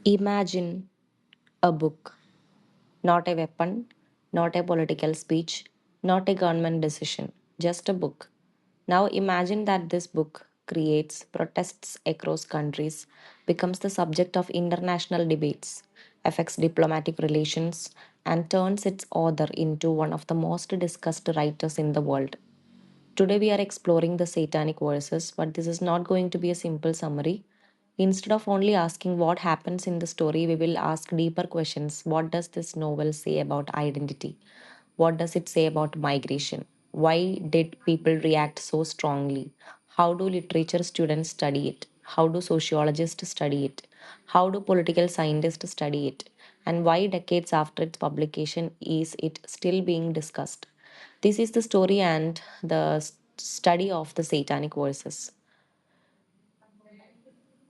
Imagine a book, not a weapon, not a political speech, not a government decision, just a book. Now imagine that this book creates protests across countries, becomes the subject of international debates, affects diplomatic relations, and turns its author into one of the most discussed writers in the world. Today, we are exploring the Satanic verses, but this is not going to be a simple summary. Instead of only asking what happens in the story, we will ask deeper questions. What does this novel say about identity? What does it say about migration? Why did people react so strongly? How do literature students study it? How do sociologists study it? How do political scientists study it? And why, decades after its publication, is it still being discussed? This is the story and the study of the Satanic verses.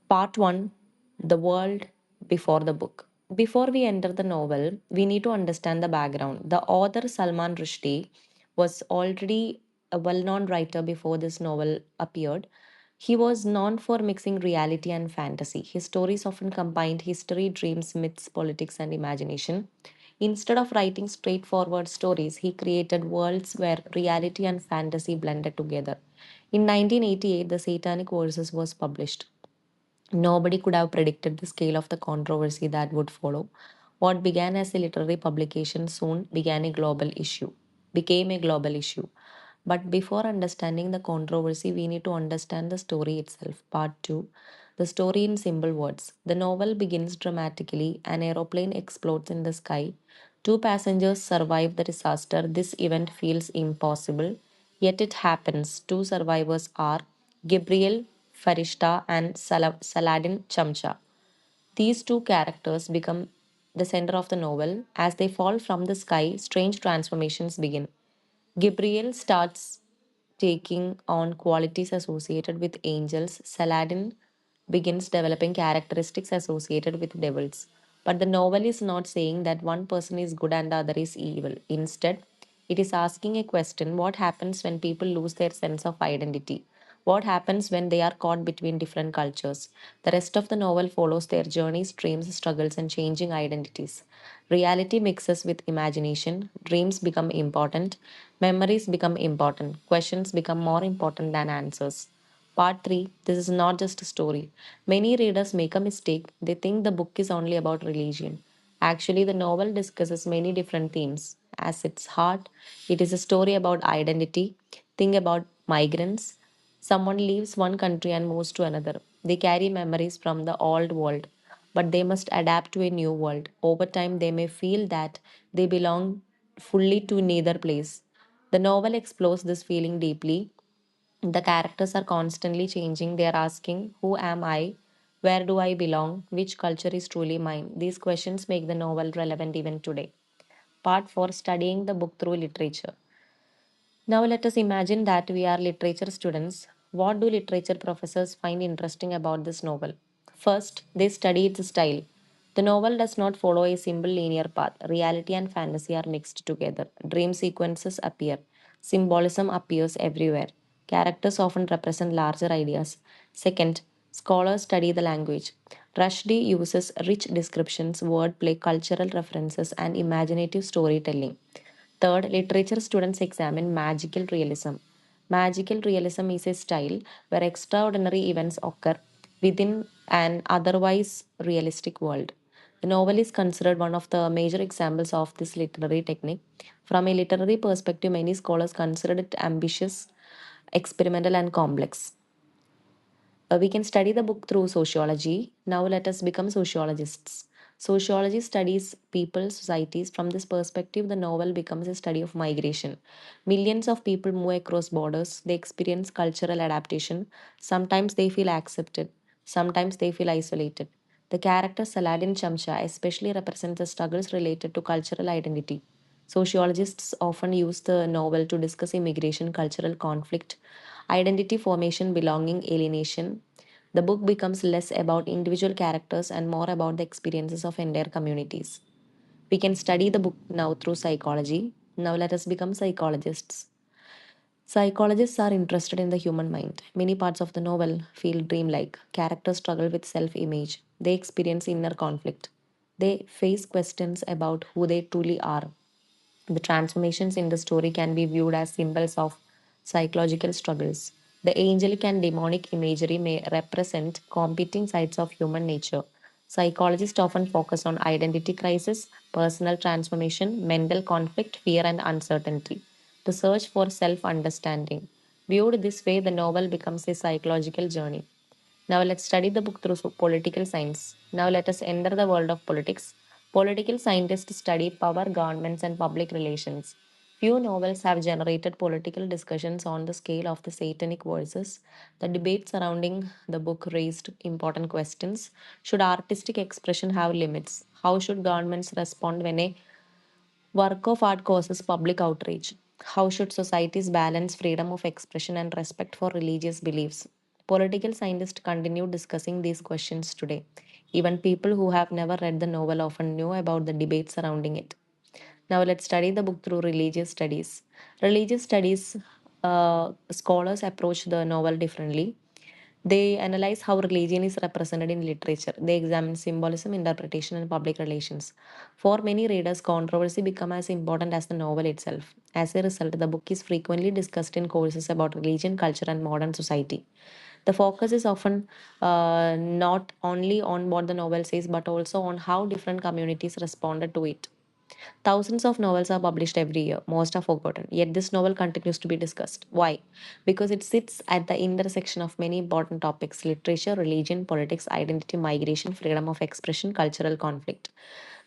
Part 1, The World Before the Book. Before we enter the novel, we need to understand the background. The author Salman Rushdie was already a well known writer before this novel appeared. He was known for mixing reality and fantasy. His stories often combined history, dreams, myths, politics, and imagination. Instead of writing straightforward stories, he created worlds where reality and fantasy blended together. In 1988, The Satanic Verses was published. Nobody could have predicted the scale of the controversy that would follow. What began as a literary publication soon became a global issue. But before understanding the controversy, we need to understand the story itself. Part 2, The Story in Simple Words. The novel begins dramatically. An aeroplane explodes in the sky. Two passengers survive the disaster. This event feels impossible, yet it happens. Two survivors are Gabriel Farishta and Saladin Chamcha. These two characters become the center of the novel. As they fall from the sky, strange transformations begin. Gabriel starts taking on qualities associated with angels. Saladin begins developing characteristics associated with devils. But the novel is not saying that one person is good and the other is evil. Instead, it is asking a question: what happens when people lose their sense of identity? What happens when they are caught between different cultures? The rest of the novel follows their journeys, dreams, struggles, and changing identities. Reality mixes with imagination, dreams become important, memories become important, questions become more important than answers. Part 3, this is not just a story. Many readers make a mistake. They think the book is only about religion. Actually, the novel discusses many different themes. As its heart, it is a story about identity. Think about migrants. Someone leaves one country and moves to another. They carry memories from the old world, but they must adapt to a new world. Over time, they may feel that they belong fully to neither place. The novel explores this feeling deeply. The characters are constantly changing. They are asking, who am I? Where do I belong? Which culture is truly mine? These questions make the novel relevant even today. Part 4, Studying the Book Through Literature. Now let us imagine that we are literature students. What do literature professors find interesting about this novel? First, they study its style. The novel does not follow a simple linear path. Reality and fantasy are mixed together. Dream sequences appear. Symbolism appears everywhere. Characters often represent larger ideas. Second, scholars study the language. Rushdie uses rich descriptions, wordplay, cultural references, and imaginative storytelling. Third, literature students examine magical realism. Magical realism is a style where extraordinary events occur within an otherwise realistic world. The novel is considered one of the major examples of this literary technique. From a literary perspective, many scholars consider it ambitious, experimental, and complex. We can study the book through sociology. Now let us become sociologists. Sociology studies people, societies. From this perspective, the novel becomes a study of migration. Millions of people move across borders. They experience cultural adaptation. Sometimes they feel accepted, sometimes they feel isolated. The character Saladin Chamcha especially represents the struggles related to cultural identity. Sociologists often use the novel to discuss immigration, cultural conflict, identity formation, belonging, alienation. The book becomes less about individual characters and more about the experiences of entire communities. We can study the book now through psychology. Now let us become psychologists. Psychologists are interested in the human mind. Many parts of the novel feel dreamlike. Characters struggle with self image. They experience inner conflict. They face questions about who they truly are. The transformations in the story can be viewed as symbols of psychological struggles. The angelic and demonic imagery may represent competing sides of human nature. Psychologists often focus on identity crisis, personal transformation, mental conflict, fear, and uncertainty. The search for self understanding. Viewed this way, the novel becomes a psychological journey. Now let's study the book through political science. Now let us enter the world of politics. Political scientists study power, governments, and public relations. Few novels have generated political discussions on the scale of the Satanic verses. The debate surrounding the book raised important questions. Should artistic expression have limits? How should governments respond when a work of art causes public outrage? How should societies balance freedom of expression and respect for religious beliefs? Political scientists continue discussing these questions today. Even people who have never read the novel often knew about the debate surrounding it. Now let's study the book through religious studies. Religious studies scholars approach the novel differently. They analyze how religion is represented in literature. They examine symbolism, interpretation, and public relations. For many readers, controversy becomes as important as the novel itself. As a result, the book is frequently discussed in courses about religion, culture, and modern society. The focus is often not only on what the novel says, but also on how different communities responded to it. Thousands of novels are published every year. Most are forgotten. Yet this novel continues to be discussed. Why? Because it sits at the intersection of many important topics: literature, religion, politics, identity, migration, freedom of expression, cultural conflict.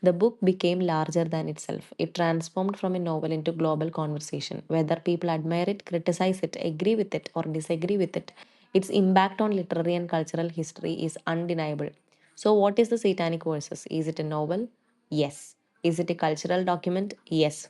The book became larger than itself. It transformed from a novel into global conversation. Whether people admire it, criticize it, agree with it, or disagree with it, its impact on literary and cultural history is undeniable. So, what is the Satanic Verses? Is it a novel? Yes. Is it a cultural document? Yes.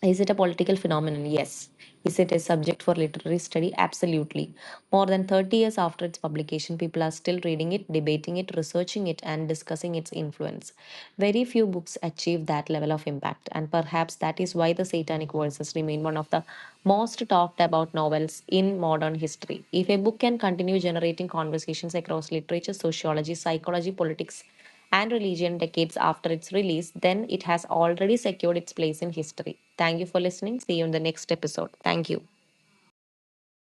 Is it a political phenomenon? Yes. Is it a subject for literary study? Absolutely. More than 30 years after its publication, people are still reading it, debating it, researching it, and discussing its influence. Very few books achieve that level of impact, and perhaps that is why the Satanic Verses remain one of the most talked about novels in modern history. If a book can continue generating conversations across literature, sociology, psychology, politics, and religion decades after its release, then it has already secured its place in history. Thank you for listening. See you in the next episode. Thank you.